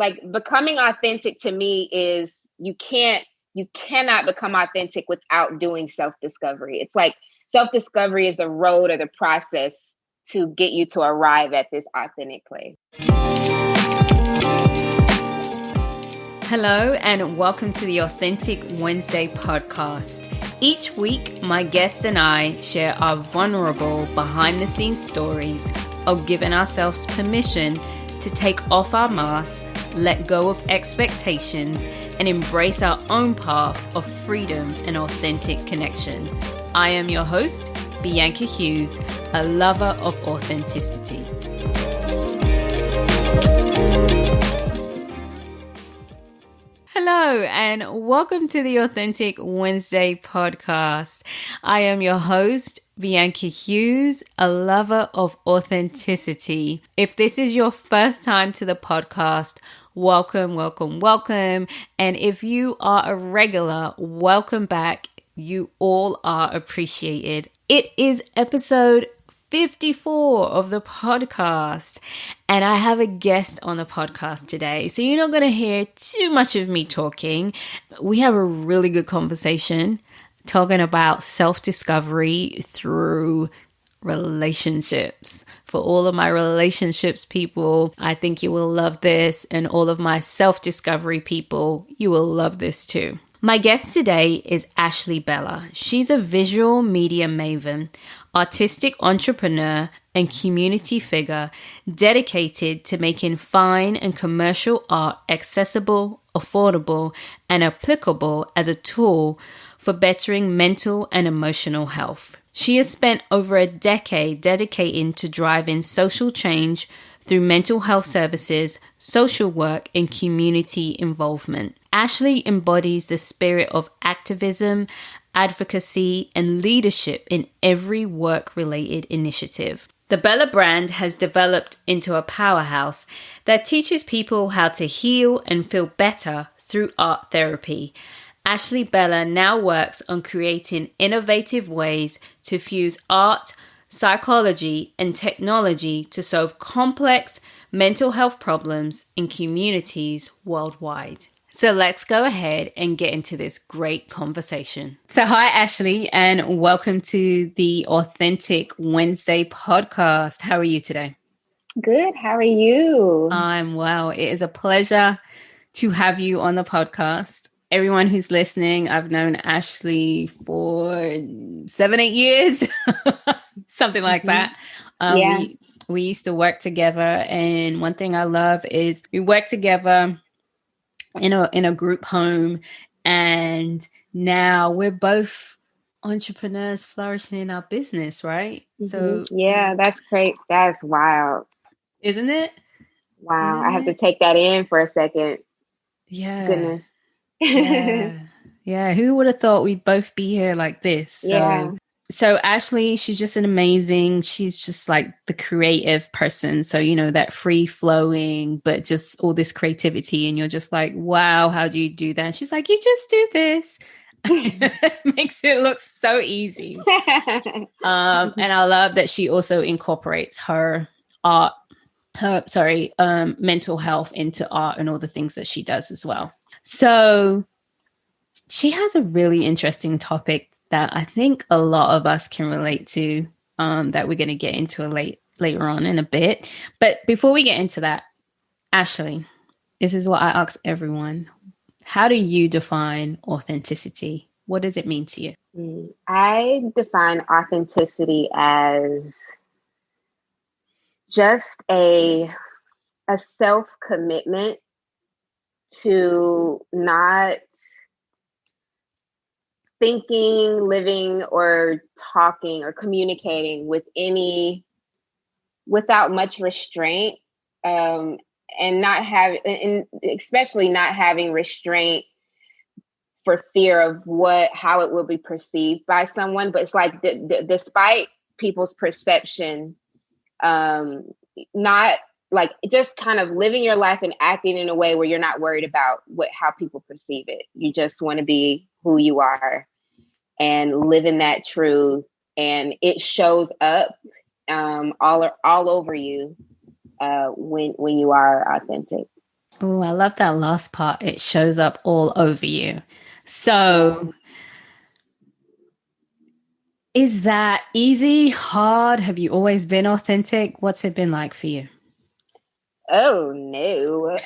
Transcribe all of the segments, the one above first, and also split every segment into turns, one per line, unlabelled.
like becoming authentic to me is you cannot become authentic without doing self-discovery. It's like self-discovery is the road or the process to get you to arrive at this authentic place.
Hello, and welcome to the Authentic Wednesday podcast. Each week, my guest and I share our vulnerable behind-the-scenes stories of giving ourselves permission to take off our masks, let go of expectations, and embrace our own path of freedom and authentic connection. I am your host, Bianca Hughes, a lover of authenticity. Hello, and welcome to the Authentic Wednesday podcast. I am your host, Bianca Hughes, a lover of authenticity. If this is your first time to the podcast, welcome, welcome, welcome. And if you are a regular, welcome back. You all are appreciated. It is episode 54 of the podcast, and I have a guest on the podcast today, so you're not going to hear too much of me talking. We have a really good conversation talking about self-discovery through relationships. For all of my relationships people, I think you will love this, and all of my self-discovery people, you will love this too. My guest today is Ashley Bella. She's a visual media maven, artistic entrepreneur, and community figure dedicated to making fine and commercial art accessible, affordable, and applicable as a tool for bettering mental and emotional health. She has spent over a decade dedicating to driving social change through mental health services, social work, and community involvement. Ashley embodies the spirit of activism, advocacy, and leadership in every work-related initiative. The Bella brand has developed into a powerhouse that teaches people how to heal and feel better through art therapy. Ashley Bella now works on creating innovative ways to fuse art, psychology, and technology to solve complex mental health problems in communities worldwide. So let's go ahead and get into this great conversation. So hi, Ashley, and welcome to the Authentic Wednesday podcast. How are you today?
Good. How are you?
I'm well. It is a pleasure to have you on the podcast. Everyone who's listening, I've known Ashley for 7-8 years, something like that. We used to work together, and one thing I love is we work together in a group home, and now we're both entrepreneurs flourishing in our business, right?
Mm-hmm.
So
yeah, that's great. That's wild,
isn't it?
Wow.
Isn't
I have to take that in for a second.
Yeah.
Goodness.
Yeah. Who would have thought we'd both be here like this? So Ashley, she's just she's just like the creative person. So, that free flowing, but just all this creativity. And you're just like, wow, how do you do that? And she's like, you just do this. Makes it look so easy. And I love that she also incorporates her mental health into art and all the things that she does as well. So she has a really interesting topic that I think a lot of us can relate to, that we're going to get into later on in a bit. But before we get into that, Ashley, this is what I ask everyone. How do you define authenticity? What does it mean to you?
I define authenticity as just a self-commitment to not thinking, living, or talking or communicating without much restraint, and especially not having restraint for fear of how it will be perceived by someone. But it's like despite people's perception, not like just kind of living your life and acting in a way where you're not worried about how people perceive it. You just want to be who you are and live in that truth, and it shows up all over you when you are authentic.
Oh, I love that last part. It shows up all over you.
Yeah.
So, is that easy, hard? Have you always been authentic? What's it been like for you?
Oh no.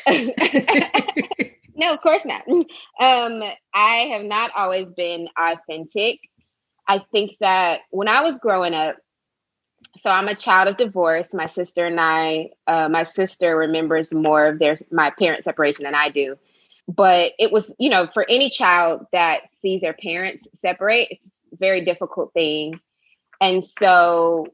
No, of course not. I have not always been authentic. I think that when I was growing up, so I'm a child of divorce. My sister and my sister remembers more of my parent separation than I do. But it was, for any child that sees their parents separate, it's a very difficult thing. And so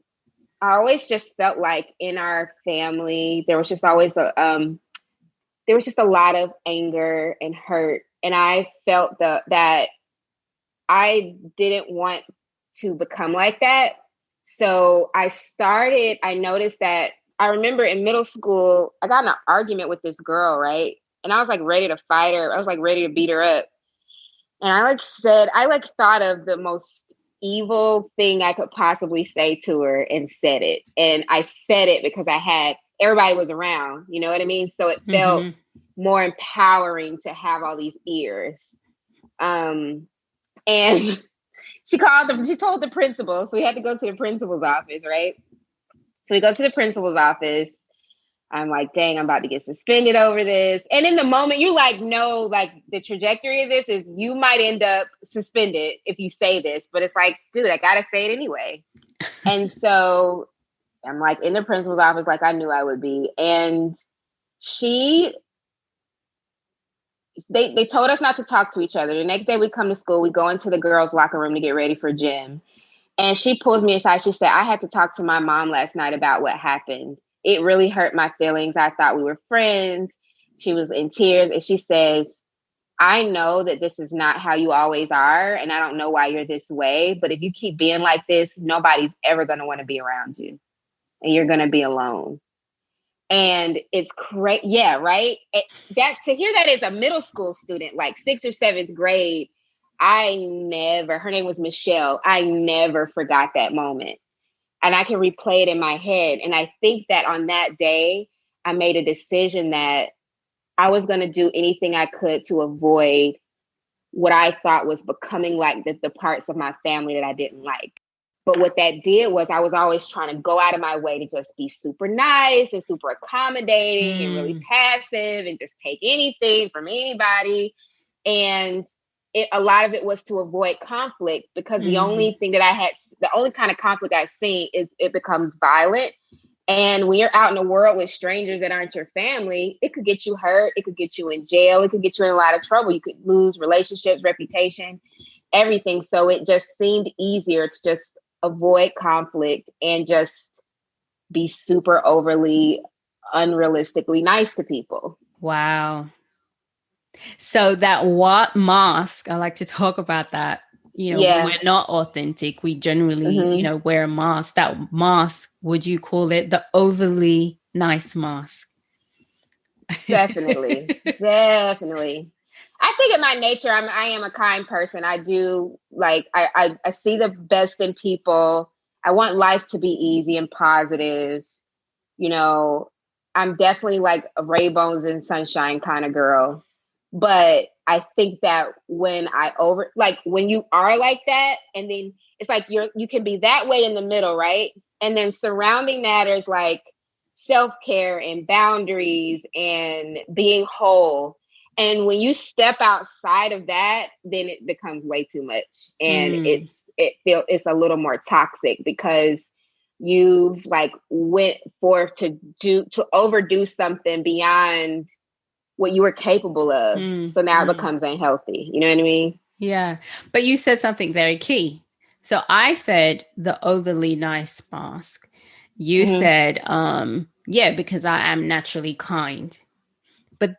I always just felt like in our family, there was just always there was just a lot of anger and hurt. And I felt that I didn't want to become like that. So I noticed that I remember in middle school, I got in an argument with this girl, right? And I was like ready to fight her. I was like ready to beat her up. And I thought of the most evil thing I could possibly say to her and said it. And I said it because everybody was around, you know what I mean? So it felt more empowering to have all these ears. And she told the principal. So we had to go to the principal's office, right? So we go to the principal's office. I'm like, dang, I'm about to get suspended over this. And in the moment, you no, the trajectory of this is you might end up suspended if you say this. But it's like, dude, I got to say it anyway. And so I'm like in the principal's office like I knew I would be. And they told us not to talk to each other. The next day we come to school, we go into the girls' locker room to get ready for gym. And she pulls me aside. She said, I had to talk to my mom last night about what happened. It really hurt my feelings. I thought we were friends. She was in tears. And she says, I know that this is not how you always are. And I don't know why you're this way. But if you keep being like this, nobody's ever going to want to be around you. And you're going to be alone. And it's great. Yeah, right. To hear that as a middle school student, like 6th or 7th grade, her name was Michelle. I never forgot that moment. And I can replay it in my head. And I think that on that day, I made a decision that I was going to do anything I could to avoid what I thought was becoming like the parts of my family that I didn't like. But what that did was I was always trying to go out of my way to just be super nice and super accommodating and really passive and just take anything from anybody. And a lot of it was to avoid conflict because the only kind of conflict I've seen is it becomes violent. And when you're out in the world with strangers that aren't your family, it could get you hurt. It could get you in jail. It could get you in a lot of trouble. You could lose relationships, reputation, everything. So it just seemed easier to just avoid conflict and just be super overly unrealistically nice to people.
Wow. So that what mask, I like to talk about that. When we're not authentic, we generally, wear a mask. That mask, would you call it the overly nice mask?
Definitely. Definitely. I think in my nature, I am a kind person. I do I see the best in people. I want life to be easy and positive. I'm definitely like a rainbows and sunshine kind of girl. But I think that when when you are like that, and then it's like you can be that way in the middle, right? And then surrounding that is like self-care and boundaries and being whole. And when you step outside of that, then it becomes way too much. And it's a little more toxic because you've went forth to overdo something beyond what you were capable of. So now it becomes unhealthy. You know what I mean?
Yeah. But you said something very key. So I said the overly nice mask. You said, because I am naturally kind. But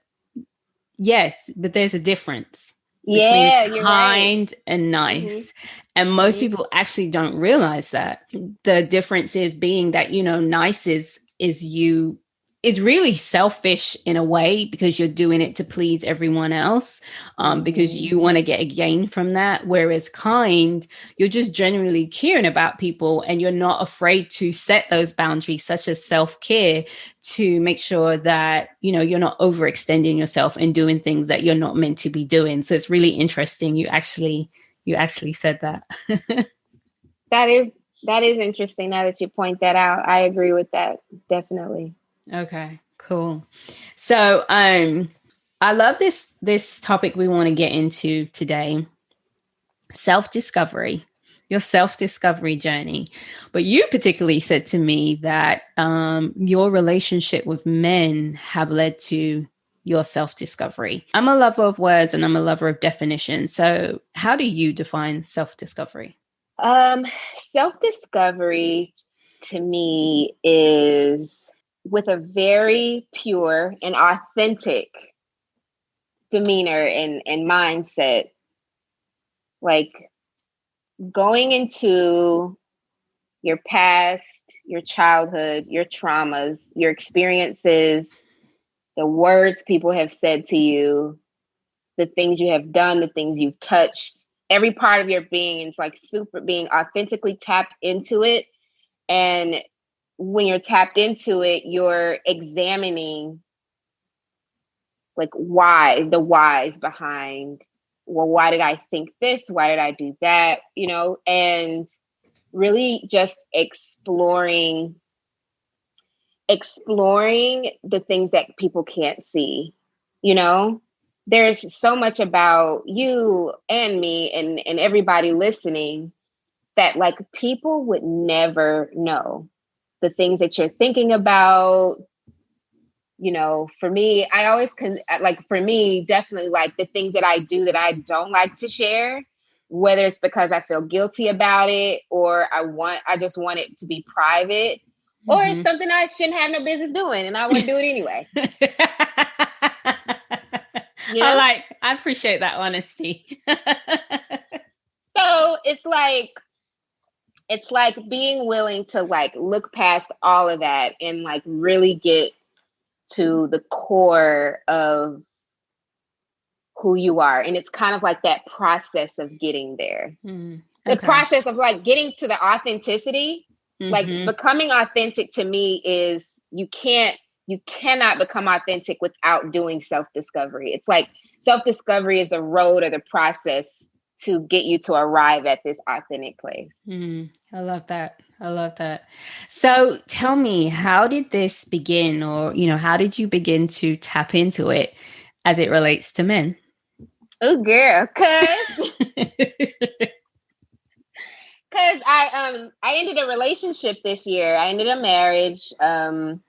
yes, but there's a difference between kind and nice. And most people actually don't realize that. The difference is being that, nice is you is really selfish in a way, because you're doing it to please everyone else, because you want to get a gain from that. Whereas kind, you're just genuinely caring about people, and you're not afraid to set those boundaries, such as self-care, to make sure that, you're not overextending yourself and doing things that you're not meant to be doing. So it's really interesting. You actually said that.
That is interesting now that you point that out. I agree with that. Definitely.
Okay, cool. So I love this topic we want to get into today. Self-discovery, your self-discovery journey. But you particularly said to me that your relationship with men have led to your self-discovery. I'm a lover of words and I'm a lover of definition. So how do you define self-discovery?
Self-discovery to me is with a very pure and authentic demeanor and mindset, like going into your past, your childhood, your traumas, your experiences, the words people have said to you, the things you have done, the things you've touched, every part of your being. It's like super being authentically tapped into it. And when you're tapped into it, you're examining like the whys behind, well, why did I think this? Why did I do that? And really just exploring the things that people can't see. There's so much about you and me and everybody listening that like people would never know the things that you're thinking about. For me, I always for me, definitely like the things that I do that I don't like to share, whether it's because I feel guilty about it or I just want it to be private, or it's something I shouldn't have no business doing and I want to do it anyway.
I appreciate that honesty.
So it's like being willing to like look past all of that and like really get to the core of who you are. And it's kind of like that process of getting there. The process of like getting to the authenticity, like becoming authentic to me is you cannot become authentic without doing self-discovery. It's like self-discovery is the road or the process to get you to arrive at this authentic place.
I love that. So tell me, how did this begin, or, how did you begin to tap into it as it relates to men?
Oh, girl, cause I ended a relationship this year. I ended a marriage. And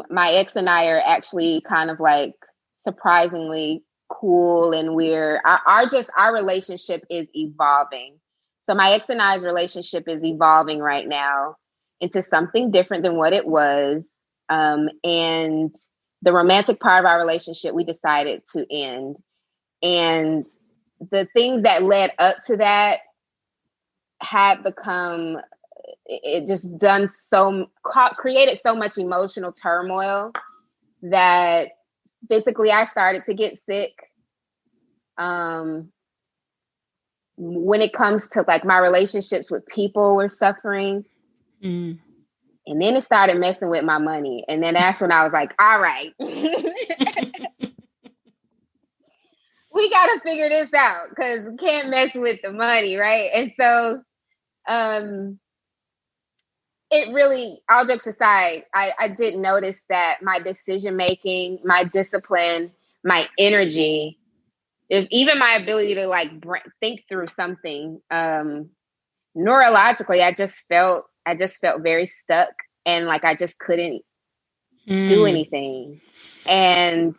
my ex and I are actually kind of like surprisingly cool, and our relationship is evolving. So my ex and I's relationship is evolving right now into something different than what it was. And the romantic part of our relationship, we decided to end. And the things that led up to that had become, it just created so much emotional turmoil that basically I started to get sick. When it comes to like my relationships with people were suffering. And then it started messing with my money. And then that's when I was like, all right, we got to figure this out because we can't mess with the money. Right. And so, it really, all jokes aside, I did notice that my decision-making, my discipline, my energy, is even my ability to like think through something. Neurologically, I just felt very stuck, and like I just couldn't do anything. And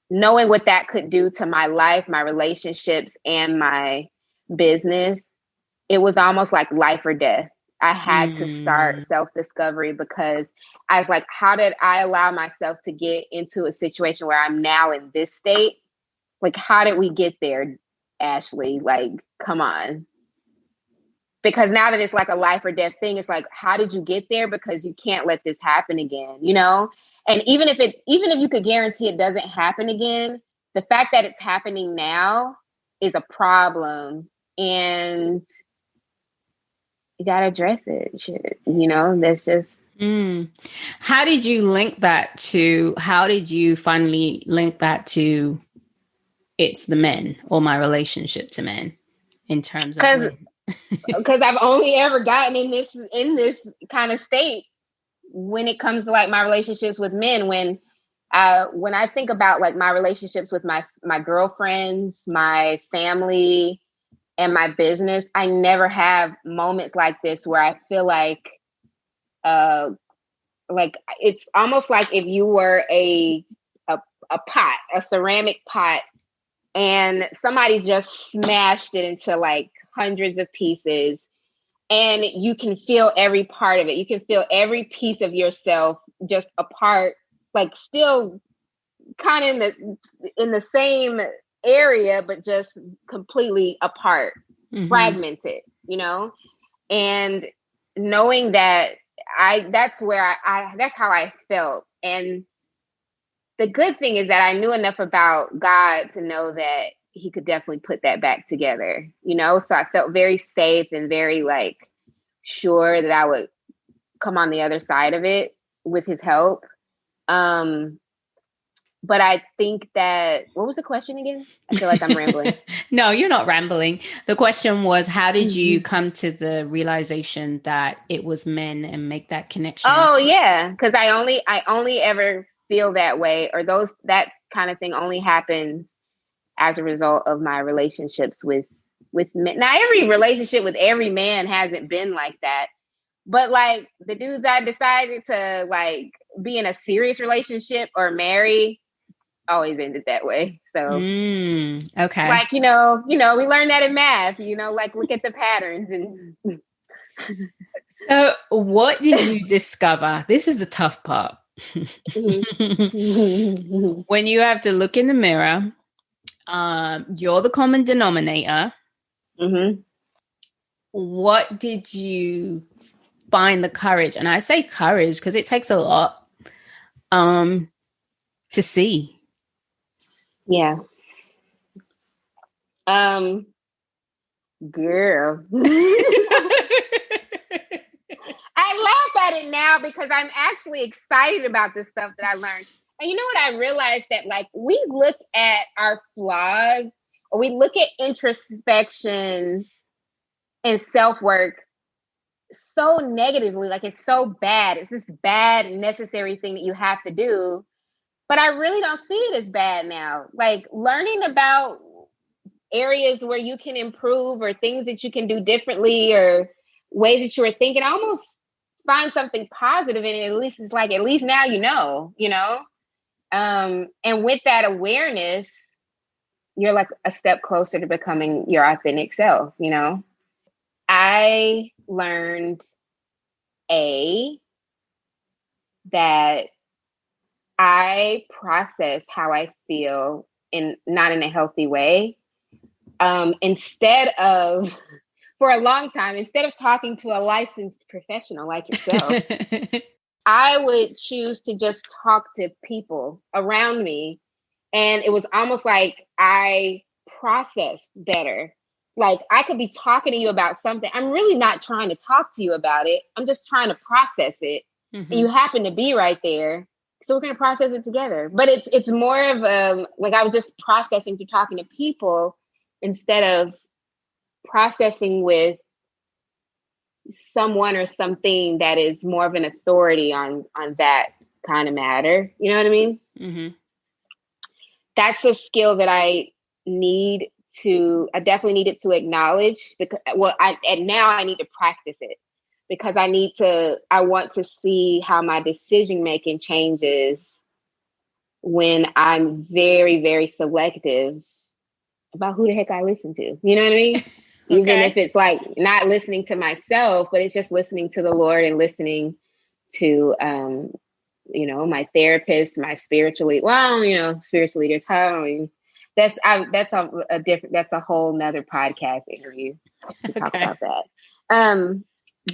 knowing what that could do to my life, my relationships, and my business, it was almost like life or death. I had to start self-discovery because I was like, how did I allow myself to get into a situation where I'm now in this state? Like, how did we get there, Ashley? Like, come on. because now that it's like a life or death thing, it's like, how did you get there? Because you can't let this happen again, you know? And even if you could guarantee it doesn't happen again, the fact that it's happening now is a problem, and you gotta address it. You know, that's just.
How did you finally link that to it's the men, or my relationship to men, in terms of
because I've only ever gotten in this kind of state when it comes to like my relationships with men. When I think about like my relationships with my girlfriends, my family, and my business, I never have moments like this where I feel like it's almost like if you were a pot, a ceramic pot, and somebody just smashed it into like hundreds of pieces, and you can feel every part of it. You can feel every piece of yourself just apart, like still kind of in the same area, but just completely apart, fragmented, you know? And knowing that that's how I felt. And the good thing is that I knew enough about God to know that he could definitely put that back together, you know? So I felt very safe and very like sure that I would come on the other side of it with his help. But I think that, what was the question again? I feel like I'm rambling.
No, you're not rambling. The question was, how did you come to the realization that it was men and make that connection?
Oh yeah. Cause I only ever feel that way, or that kind of thing only happens as a result of my relationships with men. Now, every relationship with every man hasn't been like that. But like the dudes I decided to like be in a serious relationship or marry always ended that way. So
okay.
Like, you know, we learned that in math, you know, like look at the patterns. And
so what did you discover? This is the tough part. When you have to look in the mirror, you're the common denominator. What did you find the courage? And I say courage because it takes a lot to see.
Yeah. Girl. I laugh at it now because I'm actually excited about the stuff that I learned. And you know what I realized? That like we look at our flaws, or we look at introspection and self-work so negatively, like it's so bad. It's this bad, necessary thing that you have to do. But I really don't see it as bad now. Like learning about areas where you can improve, or things that you can do differently, or ways that you were thinking, I almost find something positive in it. At least it's like, at least now you know. And with that awareness, you're like a step closer to becoming your authentic self, you know? I learned that I process how I feel not in a healthy way. For a long time, instead of talking to a licensed professional like yourself, I would choose to just talk to people around me. And it was almost like I processed better. Like I could be talking to you about something. I'm really not trying to talk to you about it. I'm just trying to process it. And you happen to be right there. So we're going to process it together. But it's more of like I was just processing through talking to people instead of processing with someone or something that is more of an authority on that kind of matter. You know what I mean? That's a skill that I definitely needed to acknowledge, because now I need to practice it, because I want to see how my decision making changes when I'm very, very selective about who the heck I listen to. You know what I mean? Even if it's like not listening to myself, but it's just listening to the Lord and listening to, my therapist, my spiritual leader. Spiritual leaders. That's a whole nother podcast interview to talk about that. Um,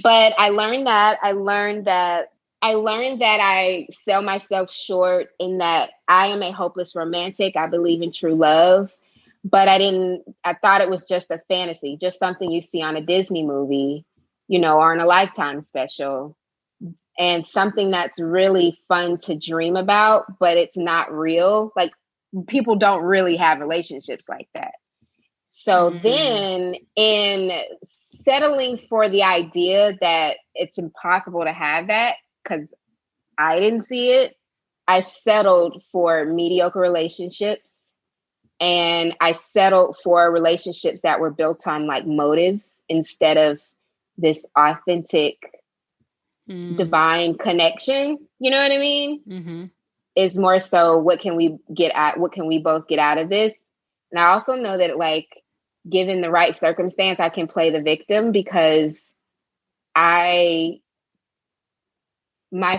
but I learned that I sell myself short in that I am a hopeless romantic. I believe in true love, but I thought it was just a fantasy, just something you see on a Disney movie, or in a Lifetime special, and something that's really fun to dream about, but it's not real. Like, people don't really have relationships like that. So then, in settling for the idea that it's impossible to have that, because I didn't see it, I settled for mediocre relationships, and I settled for relationships that were built on like motives instead of this authentic divine connection. You know what I mean?
Mm-hmm.
Is more so, what can we both get out of this? And I also know that, like, given the right circumstance, I can play the victim, because my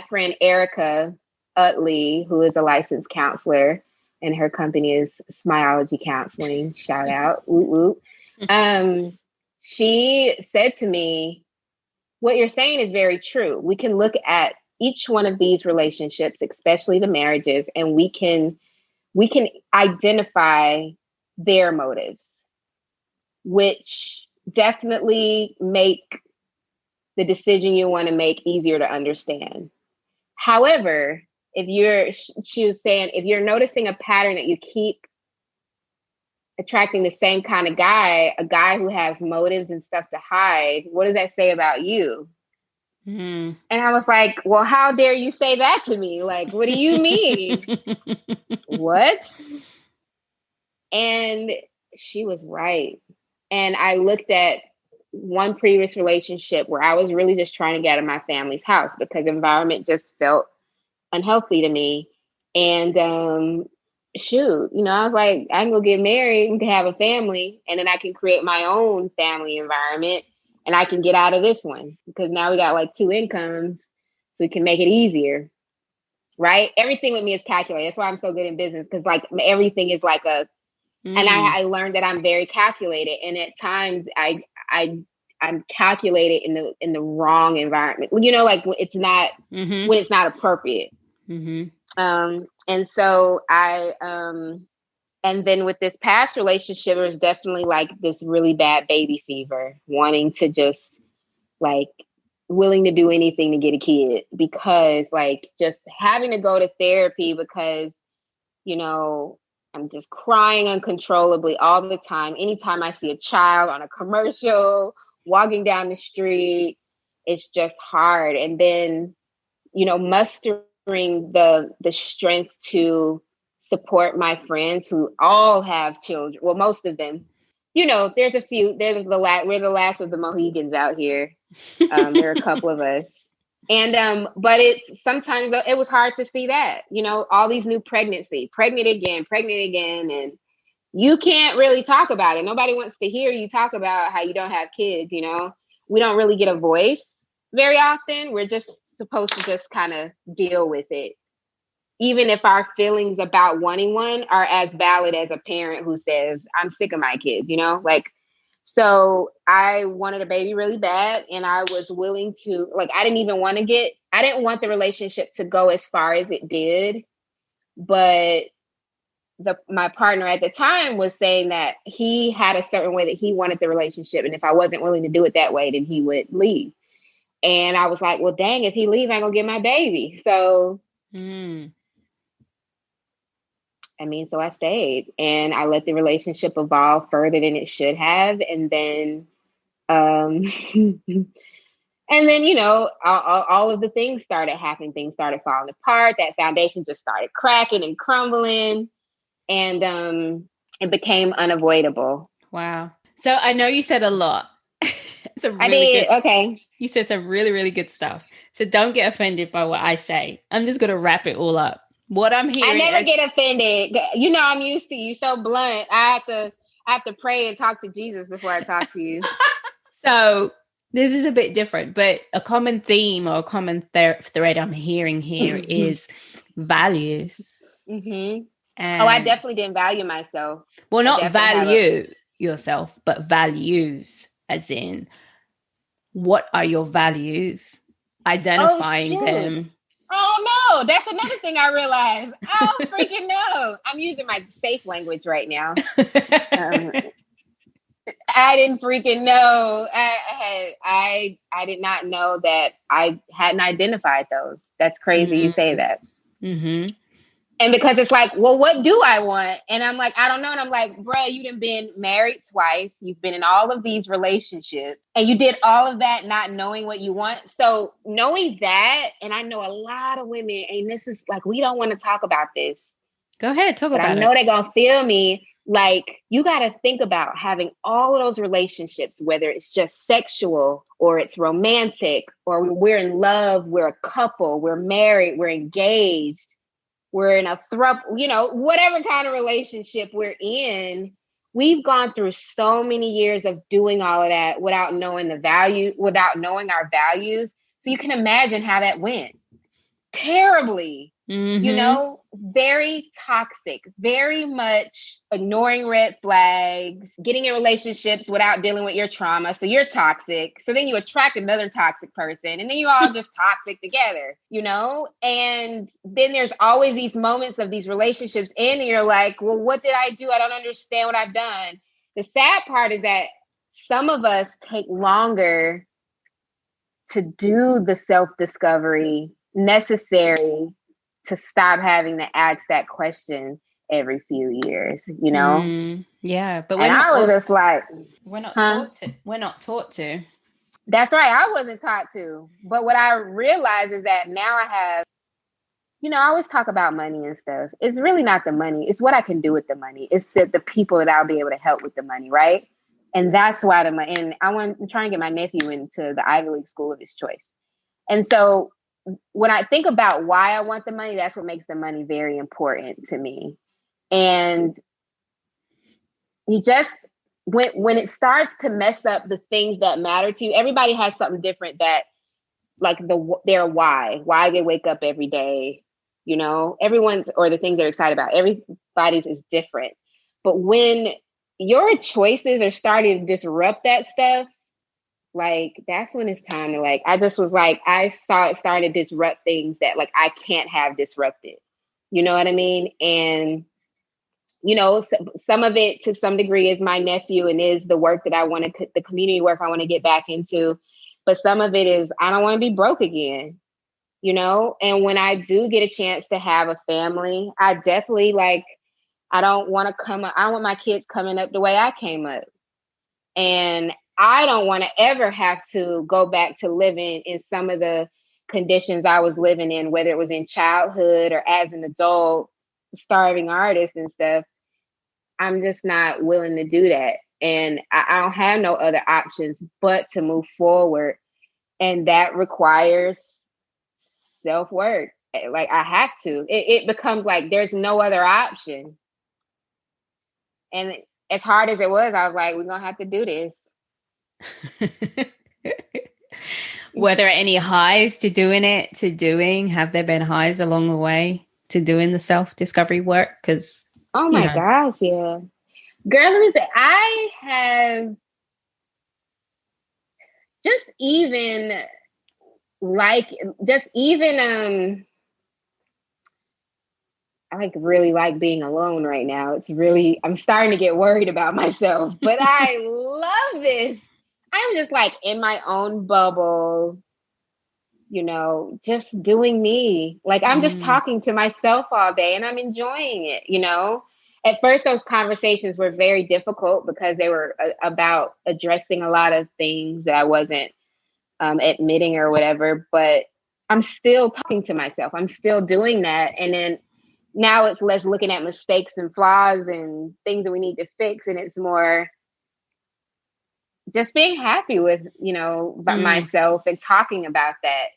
friend Erica Utley, who is a licensed counselor, and her company is Smiology Counseling, shout out, woo woo. She said to me, what you're saying is very true. We can look at each one of these relationships, especially the marriages, and we can identify their motives, which definitely make the decision you want to make easier to understand. However, she was saying, if you're noticing a pattern that you keep attracting the same kind of guy, a guy who has motives and stuff to hide, what does that say about you? And I was like, well, how dare you say that to me? Like, what do you mean? What? And she was right. And I looked at one previous relationship where I was really just trying to get out of my family's house because the environment just felt unhealthy to me. And shoot, I was like, I can go get married, we can have a family, and then I can create my own family environment, and I can get out of this one, because now we got like two incomes, so we can make it easier. Right? Everything with me is calculated. That's why I'm so good in business, because like everything is like and I learned that I'm very calculated, and at times I'm calculated in the wrong environment. Like it's not when it's not appropriate. And so and then with this past relationship, it was definitely like this really bad baby fever, wanting to just like willing to do anything to get a kid, because like just having to go to therapy because, I'm just crying uncontrollably all the time. Anytime I see a child on a commercial, walking down the street, it's just hard. And then, mustering the strength to support my friends who all have children. Well, most of them. There's a few. We're the last of the Mohegans out here. There are a couple of us. And but sometimes it was hard to see that, all these new pregnant again, and you can't really talk about it. Nobody wants to hear you talk about how you don't have kids. We don't really get a voice very often. We're just supposed to just kind of deal with it, even if our feelings about wanting one are as valid as a parent who says, I'm sick of my kids, So I wanted a baby really bad, and I was willing to, like, I didn't want the relationship to go as far as it did. But my partner at the time was saying that he had a certain way that he wanted the relationship. And if I wasn't willing to do it that way, then he would leave. And I was like, well, dang, if he leave, I ain't gonna get my baby. So, so I stayed, and I let the relationship evolve further than it should have. And then, all of the things started happening. Things started falling apart. That foundation just started cracking and crumbling, and it became unavoidable.
Wow. So I know you said a lot.
I did. Okay.
You said some really, really good stuff. So don't get offended by what I say. I'm just going to wrap it all up. What I'm hearing,
I never get offended. I'm used to you so blunt. I have to pray and talk to Jesus before I talk to you.
So this is a bit different, but a common theme or a common thread I'm hearing here is values.
Mm-hmm. I definitely didn't value myself.
Well, not value yourself, but values, as in what are your values,
Oh,
identifying
shoot.
them.
Oh, no. That's another thing I realized. Oh, freaking no. I'm using my safe language right now. I didn't freaking know. I did not know that I hadn't identified those. That's crazy you say that.
Mm-hmm.
And because it's like, well, what do I want? And I'm like, I don't know. And I'm like, bruh, you done been married twice. You've been in all of these relationships and you did all of that not knowing what you want. So knowing that, and I know a lot of women, and this is like, we don't want to talk about this.
Go ahead, talk
but
about
I know
it.
they're going to feel me. Like, you got to think about having all of those relationships, whether it's just sexual or it's romantic or we're in love, we're a couple, we're married, we're engaged, we're in a whatever kind of relationship we're in. We've gone through so many years of doing all of that without knowing without knowing our values. So you can imagine how that went. Terribly.
Mm-hmm.
Very toxic, very much ignoring red flags, getting in relationships without dealing with your trauma. So you're toxic. So then you attract another toxic person and then you all just toxic together, And then there's always these moments of these relationships and you're like, well, what did I do? I don't understand what I've done. The sad part is that some of us take longer to do the self-discovery necessary to stop having to ask that question every few years,
Yeah, but
and I was just like,
we're not
huh?
taught to. We're not taught to.
That's right. I wasn't taught to. But what I realize is that now I have, I always talk about money and stuff. It's really not the money. It's what I can do with the money. It's the people that I'll be able to help with the money, right? And that's why and I'm trying to get my nephew into the Ivy League school of his choice. And so when I think about why I want the money, that's what makes the money very important to me. And you just, when it starts to mess up the things that matter to you, everybody has something different that, like their why they wake up every day, everyone's, or the things they're excited about, everybody's is different. But when your choices are starting to disrupt that stuff, like, that's when it's time to, like, I just was like, I saw it starting to disrupt things that, like, I can't have disrupted. You know what I mean? And, some of it to some degree is my nephew and is the work that I want to, the community work I want to get back into. But some of it is, I don't want to be broke again, And when I do get a chance to have a family, I definitely, like, I don't want my kids coming up the way I came up. And I don't want to ever have to go back to living in some of the conditions I was living in, whether it was in childhood or as an adult, starving artist and stuff. I'm just not willing to do that. And I don't have no other options but to move forward. And that requires self-work. Like, I have to. It becomes like there's no other option. And as hard as it was, I was like, we're going to have to do this.
Were there any highs to doing? Have there been highs along the way to doing the self-discovery work? Because,
oh my gosh, yeah. Girl, let me say, I have I really like being alone right now. I'm starting to get worried about myself, but I love this. I'm just like in my own bubble, just doing me. Like, I'm just talking to myself all day and I'm enjoying it. At first, those conversations were very difficult because they were about addressing a lot of things that I wasn't admitting or whatever, but I'm still talking to myself. I'm still doing that. And then now it's less looking at mistakes and flaws and things that we need to fix. And it's more just being happy with, about myself and talking about that,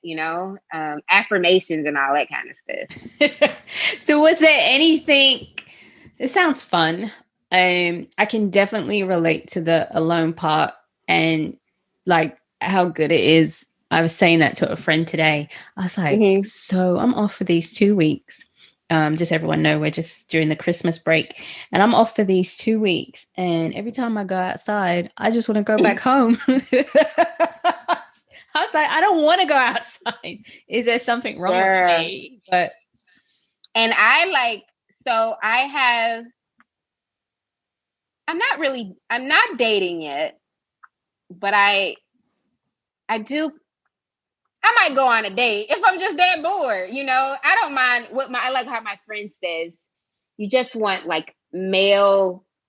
affirmations and all that kind of
stuff. So was there anything, it sounds fun. I can definitely relate to the alone part and like how good it is. I was saying that to a friend today. I was like, so I'm off for these 2 weeks. Just everyone know we're just during the Christmas break and I'm off for these 2 weeks. And every time I go outside, I just want to go back home. I was like, I don't want to go outside. Is there something wrong with me? But
and I'm not dating yet, but I might go on a date if I'm just that bored, you know. I don't mind I like how my friend says, you just want like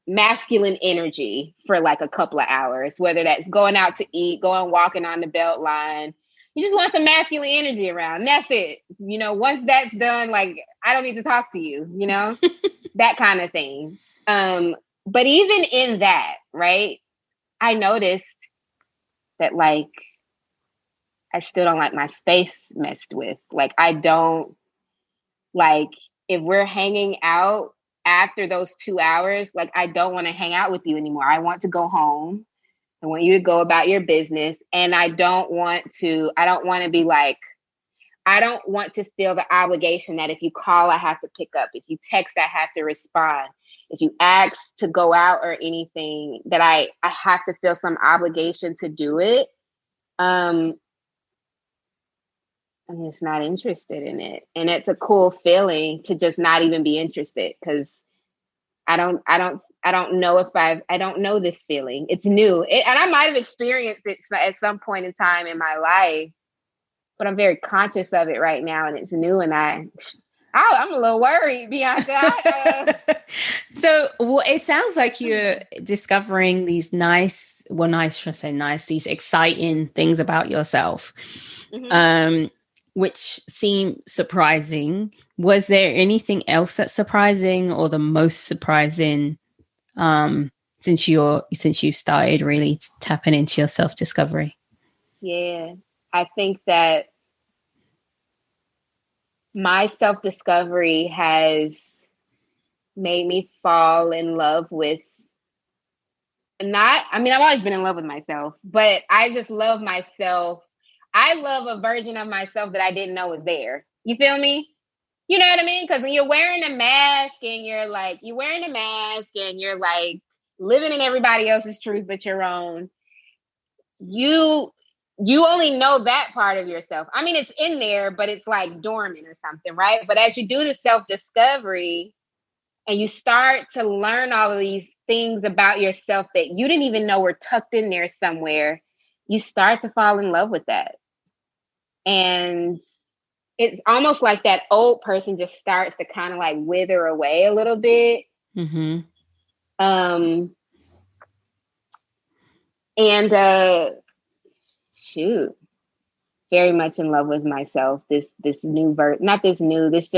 masculine energy for like a couple of hours, whether that's going out to eat, going walking on the belt line. You just want some masculine energy around. That's it. You know, once that's done, like, I don't need to talk to you, you know, that kind of thing. But even in that, right, I noticed that, like, I still don't like my space messed with. Like, I don't like, if we're hanging out after those 2 hours, like, I don't want to hang out with you anymore. I want to go home. I want you to go about your business. And I don't want to be like, I don't want to feel the obligation that if you call, I have to pick up. If you text, I have to respond. If you ask to go out or anything, that I have to feel some obligation to do it. I'm just not interested in it. And it's a cool feeling to just not even be interested, because I don't know this feeling. It's new. And I might have experienced it at some point in time in my life, but I'm very conscious of it right now, and it's new, and I'm a little worried, Bianca.
So it sounds like you're discovering these these exciting things about yourself, which seem surprising. Was there anything else that's surprising, or the most surprising, since you've started really tapping into your self-discovery?
Yeah, I think that my self-discovery has made me fall in love with I've always been in love with myself, but I just love myself. I love a version of myself that I didn't know was there. You feel me? You know what I mean? Because when you're wearing a mask and you're like living in everybody else's truth but your own, you only know that part of yourself. I mean, it's in there, but it's like dormant or something, right? But as you do the self-discovery and you start to learn all of these things about yourself that you didn't even know were tucked in there somewhere, you start to fall in love with that. And it's almost like that old person just starts to kind of like wither away a little bit.
Mm-hmm.
Very much in love with myself. This new this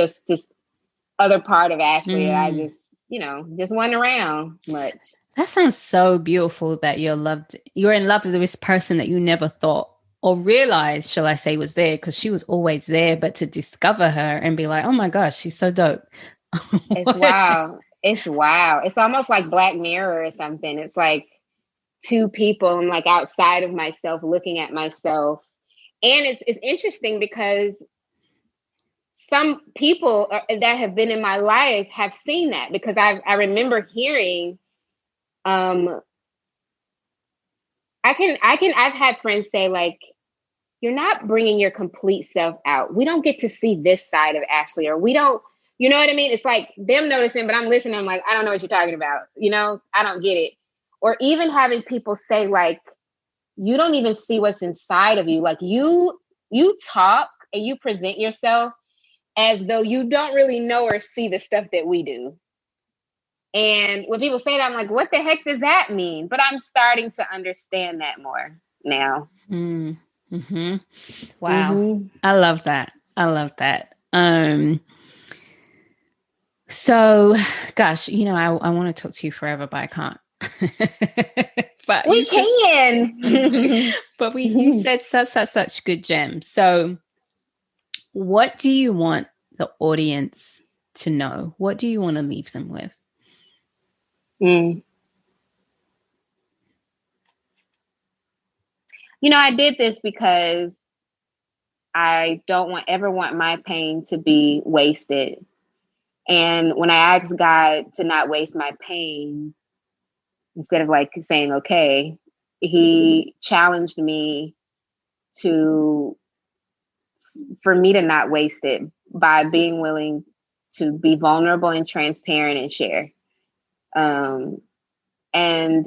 other part of Ashley that I just wasn't around much.
That sounds so beautiful that you're in love with this person that you never thought or realized, shall I say, was there, because she was always there, but to discover her and be like, oh my gosh, she's so dope.
It's wow. It's wow. It's almost like Black Mirror or something. It's like two people. I'm like outside of myself, looking at myself. And it's interesting because some people that have been in my life have seen that, because I remember hearing, I've had friends say, like, you're not bringing your complete self out. We don't get to see this side of Ashley, or we don't, you know what I mean? It's like them noticing, but I'm listening. I'm like, I don't know what you're talking about. You know, I don't get it. Or even having people say, like, you don't even see what's inside of you. Like you talk and you present yourself as though you don't really know or see the stuff that we do. And when people say that, I'm like, what the heck does that mean? But I'm starting to understand that more now.
Mm-hmm. Wow. Mm-hmm. I love that. So, gosh, I want to talk to you forever, but I can't.
But we can.
But you said such good gems. So what do you want the audience to know? What do you want to leave them with?
I did this because I don't ever want my pain to be wasted. And when I asked God to not waste my pain, instead of like saying, okay, he challenged me for me to not waste it by being willing to be vulnerable and transparent and share. And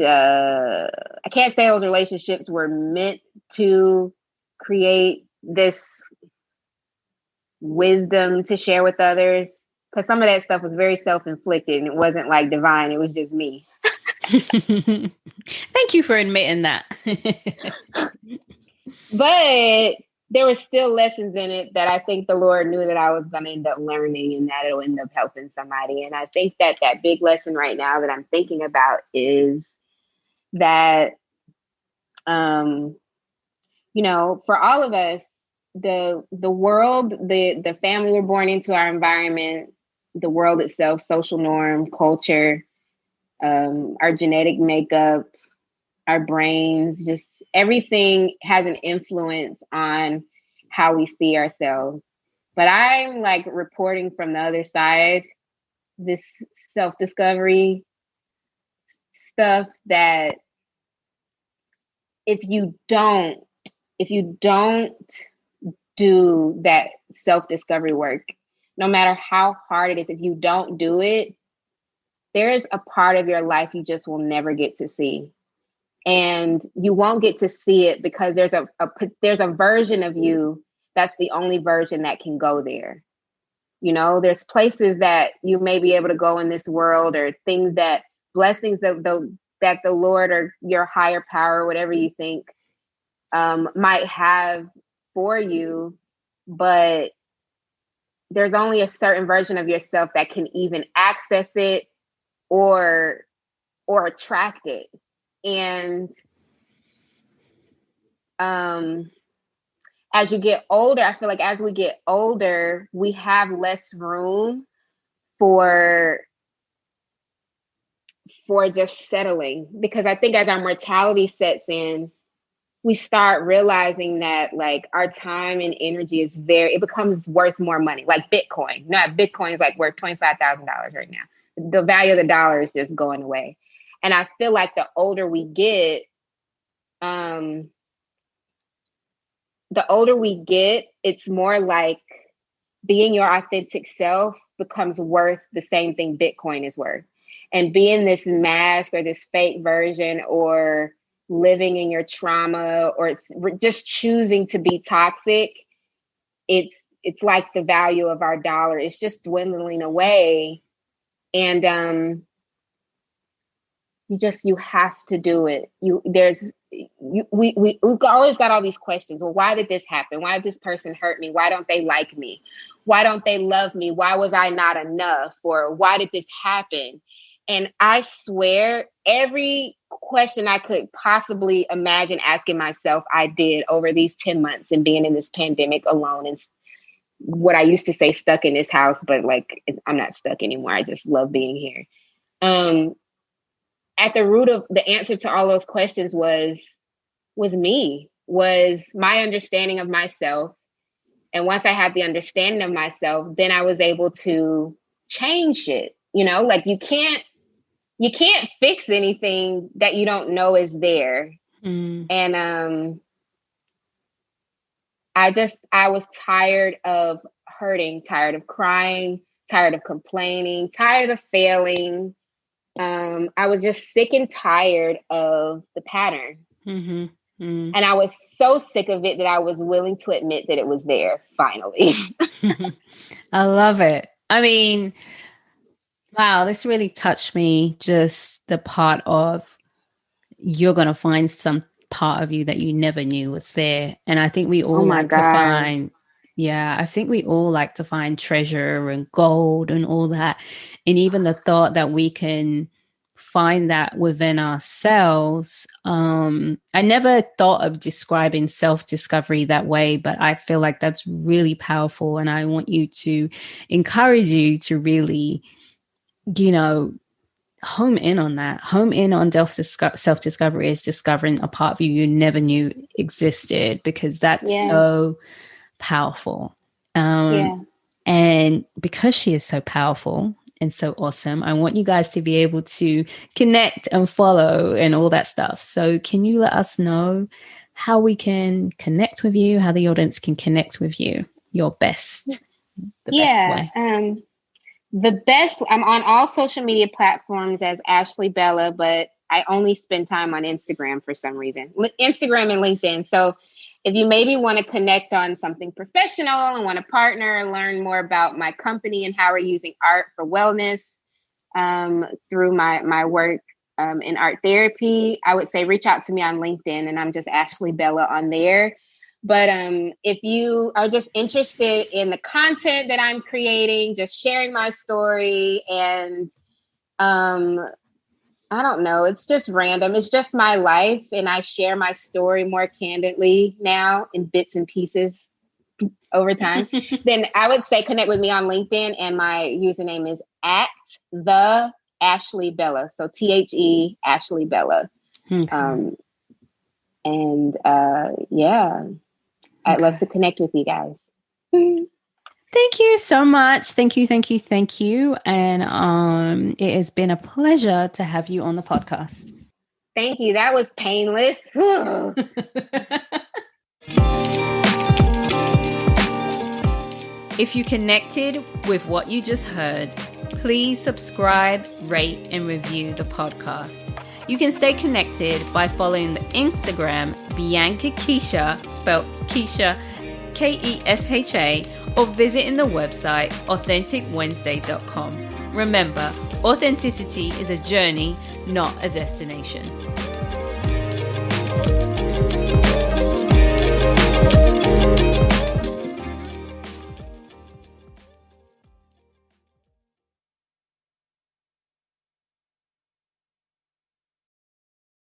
I can't say those relationships were meant to create this wisdom to share with others, because some of that stuff was very self-inflicted and it wasn't like divine. It was just me.
Thank you for admitting that.
But there were still lessons in it that I think the Lord knew that I was going to end up learning, and that it'll end up helping somebody. And I think that big lesson right now that I'm thinking about is that, you know, for all of us, the world, the family we're born into, our environment, the world itself, social norm, culture, our genetic makeup, our brains, just everything has an influence on how we see ourselves. But I'm like reporting from the other side, this self-discovery stuff, that if you don't do that self-discovery work, no matter how hard it is, if you don't do it, there is a part of your life you just will never get to see. And you won't get to see it because there's a version of you that's the only version that can go there. You know, there's places that you may be able to go in this world, or things that blessings that the Lord or your higher power, whatever you think, might have for you, but there's only a certain version of yourself that can even access it or attract it. And as you get older, I feel like as we get older, we have less room for just settling, because I think as our mortality sets in, we start realizing that like our time and energy it becomes worth more money. Like Bitcoin. Bitcoin is like worth $25,000 right now. The value of the dollar is just going away. And I feel like the older we get, it's more like being your authentic self becomes worth the same thing Bitcoin is worth. And being this mask or this fake version, or living in your trauma, or just choosing to be toxic, it's like the value of our dollar is just dwindling away. And you have to do it. We've always got all these questions. Well, why did this happen? Why did this person hurt me? Why don't they like me? Why don't they love me? Why was I not enough? Or why did this happen? And I swear, every question I could possibly imagine asking myself, I did over these 10 months and being in this pandemic alone, and what I used to say stuck in this house, but like, I'm not stuck anymore. I just love being here. At the root of the answer to all those questions was my understanding of myself. And once I had the understanding of myself, then I was able to change it. You know, like you can't fix anything that you don't know is there. And I was tired of hurting, tired of crying, tired of complaining, tired of failing. I was just sick and tired of the pattern. And I was so sick of it that I was willing to admit that it was there finally.
I love it. I mean, wow, this really touched me. Just the part of you're going to find some part of you that you never knew was there. And I think we all I think we all like to find treasure and gold and all that. And even the thought that we can find that within ourselves. I never thought of describing self-discovery that way, but I feel like that's really powerful. And I want encourage you to really, home in on that. Home in on self-discovery is discovering a part of you never knew existed, because that's so powerful. And because she is so powerful and so awesome, I want you guys to be able to connect and follow and all that stuff. So can you let us know how we can connect with you, how the audience can connect with you, the best way.
The best, I'm on all social media platforms as Ashley Bella, but I only spend time on Instagram for some reason. Instagram and LinkedIn. So if you maybe want to connect on something professional and want to partner and learn more about my company and how we're using art for wellness through my work in art therapy, I would say reach out to me on LinkedIn, and I'm just Ashley Bella on there. But if you are just interested in the content that I'm creating, just sharing my story, and I don't know, it's just random. It's just my life, and I share my story more candidly now in bits and pieces over time. Then I would say connect with me on LinkedIn, and my username is @the Ashley Bella. So THE Ashley Bella. Okay. I'd love to connect with you guys.
Thank you so much. Thank you. And it has been a pleasure to have you on the podcast.
Thank you. That was painless.
If you connected with what you just heard, please subscribe, rate, and review the podcast. You can stay connected by following the Instagram Bianca Keisha, spelled Keisha, Kesha, or visiting the website authenticwednesday.com. Remember, authenticity is a journey, not a destination.